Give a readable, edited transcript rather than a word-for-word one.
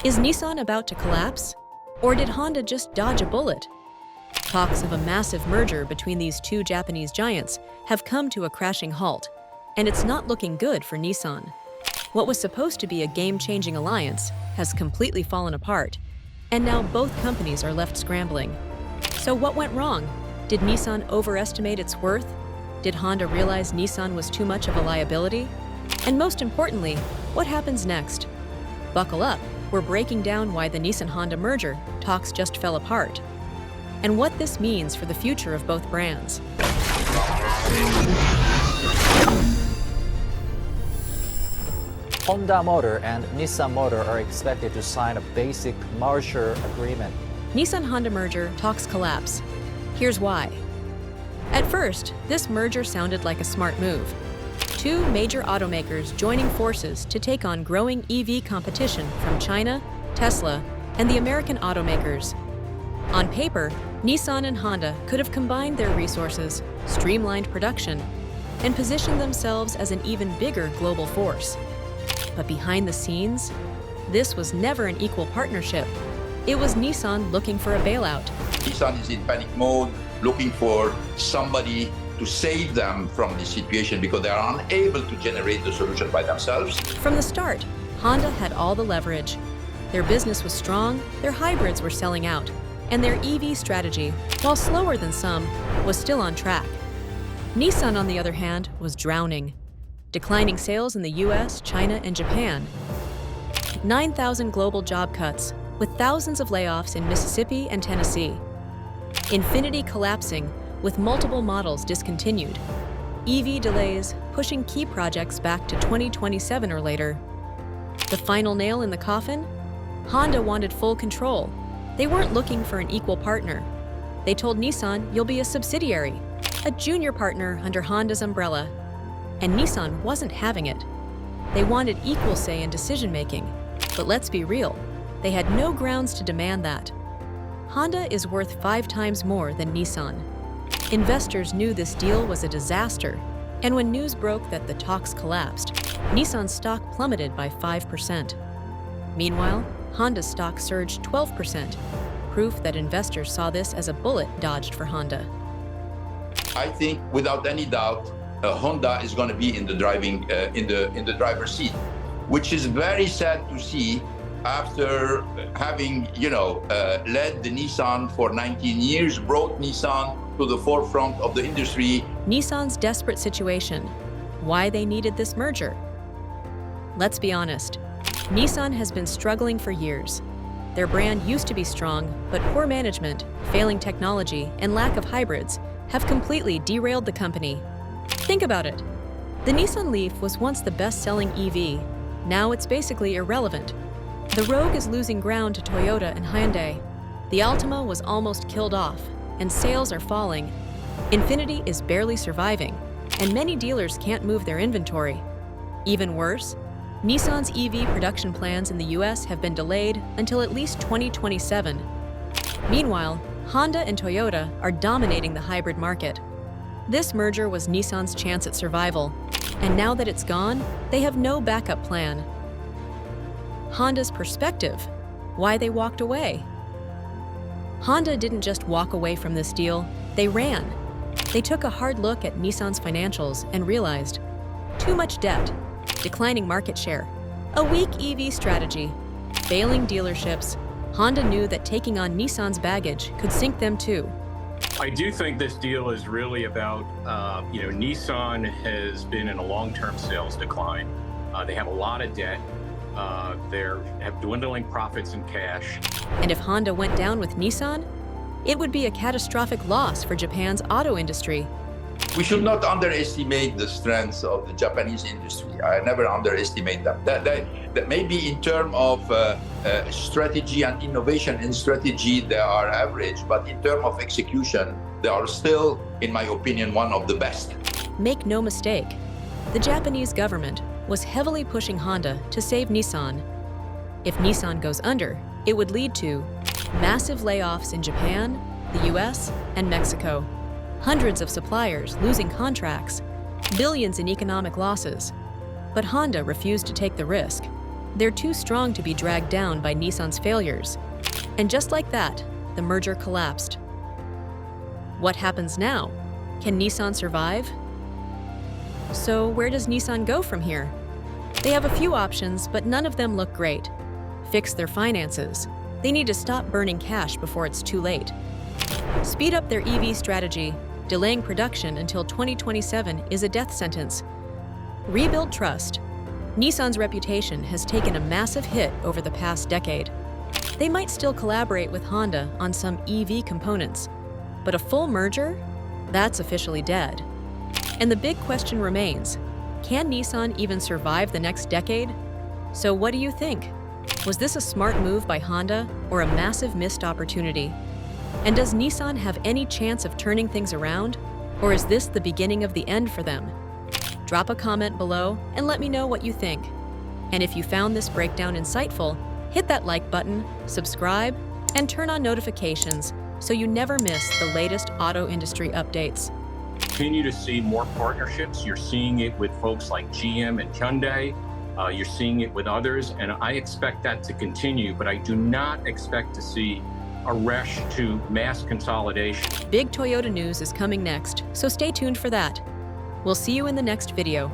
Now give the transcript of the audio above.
Is Nissan about to collapse? Or did Honda just dodge a bullet? Talks of a massive merger between these two Japanese giants have come to a crashing halt, and it's not looking good for Nissan. What was supposed to be a game-changing alliance has completely fallen apart, and now both companies are left scrambling. So what went wrong? Did Nissan overestimate its worth? Did Honda realize Nissan was too much of a liability? And most importantly, what happens next? Buckle up, we're breaking down why the Nissan-Honda merger talks just fell apart, and what this means for the future of both brands. Honda Motor and Nissan Motor are expected to sign a basic merger agreement. Nissan-Honda merger talks collapse. Here's why. At first, this merger sounded like a smart move. Two major automakers joining forces to take on growing EV competition from China, Tesla, and the American automakers. On paper, Nissan and Honda could have combined their resources, streamlined production, and positioned themselves as an even bigger global force. But behind the scenes, this was never an equal partnership. It was Nissan looking for a bailout. Nissan is in panic mode, looking for somebody to save them from this situation because they are unable to generate the solution by themselves. From the start, Honda had all the leverage. Their business was strong, their hybrids were selling out, and their EV strategy, while slower than some, was still on track. Nissan, on the other hand, was drowning. Declining sales in the US, China, and Japan. 9,000 global job cuts, with thousands of layoffs in Mississippi and Tennessee. Infiniti collapsing, with multiple models discontinued. EV delays, pushing key projects back to 2027 or later. The final nail in the coffin? Honda wanted full control. They weren't looking for an equal partner. They told Nissan, "You'll be a subsidiary, a junior partner under Honda's umbrella." And Nissan wasn't having it. They wanted equal say in decision-making. But let's be real, they had no grounds to demand that. Honda is worth 5 times more than Nissan. Investors knew this deal was a disaster, and when news broke that the talks collapsed, Nissan's stock plummeted by 5%. Meanwhile, Honda's stock surged 12%, proof that investors saw this as a bullet dodged for Honda. I think, without any doubt, Honda is going to be in the driver's seat, which is very sad to see after having, led the Nissan for 19 years, brought Nissan to the forefront of the industry. Nissan's desperate situation. Why they needed this merger? Let's be honest. Nissan has been struggling for years. Their brand used to be strong, but poor management, failing technology, and lack of hybrids have completely derailed the company. Think about it. The Nissan Leaf was once the best-selling EV. Now it's basically irrelevant. The Rogue is losing ground to Toyota and Hyundai. The Altima was almost killed off, and sales are falling. Infiniti is barely surviving, and many dealers can't move their inventory. Even worse, Nissan's EV production plans in the US have been delayed until at least 2027. Meanwhile, Honda and Toyota are dominating the hybrid market. This merger was Nissan's chance at survival, and now that it's gone, they have no backup plan. Honda's perspective, why they walked away. Honda didn't just walk away from this deal, they ran. They took a hard look at Nissan's financials and realized too much debt, declining market share, a weak EV strategy, failing dealerships. Honda knew that taking on Nissan's baggage could sink them too. I do think this deal is really about, Nissan has been in a long-term sales decline. They have a lot of debt. They have dwindling profits and cash. And if Honda went down with Nissan, it would be a catastrophic loss for Japan's auto industry. We should not underestimate the strengths of the Japanese industry. I never underestimate them. That maybe in terms of strategy and innovation in strategy, they are average, but in terms of execution, they are still, in my opinion, one of the best. Make no mistake, the Japanese government was heavily pushing Honda to save Nissan. If Nissan goes under, it would lead to massive layoffs in Japan, the US, and Mexico. Hundreds of suppliers losing contracts, billions in economic losses. But Honda refused to take the risk. They're too strong to be dragged down by Nissan's failures. And just like that, the merger collapsed. What happens now? Can Nissan survive? So where does Nissan go from here? They have a few options, but none of them look great. Fix their finances. They need to stop burning cash before it's too late. Speed up their EV strategy. Delaying production until 2027 is a death sentence. Rebuild trust. Nissan's reputation has taken a massive hit over the past decade. They might still collaborate with Honda on some EV components, but a full merger? That's officially dead. And the big question remains, can Nissan even survive the next decade? So what do you think? Was this a smart move by Honda or a massive missed opportunity? And does Nissan have any chance of turning things around? Or is this the beginning of the end for them? Drop a comment below and let me know what you think. And if you found this breakdown insightful, hit that like button, subscribe, and turn on notifications so you never miss the latest auto industry updates. Continue to see more partnerships. You're seeing it with folks like GM and Hyundai. You're seeing it with others, and I expect that to continue, but I do not expect to see a rush to mass consolidation. Big Toyota news is coming next, so stay tuned for that. We'll see you in the next video.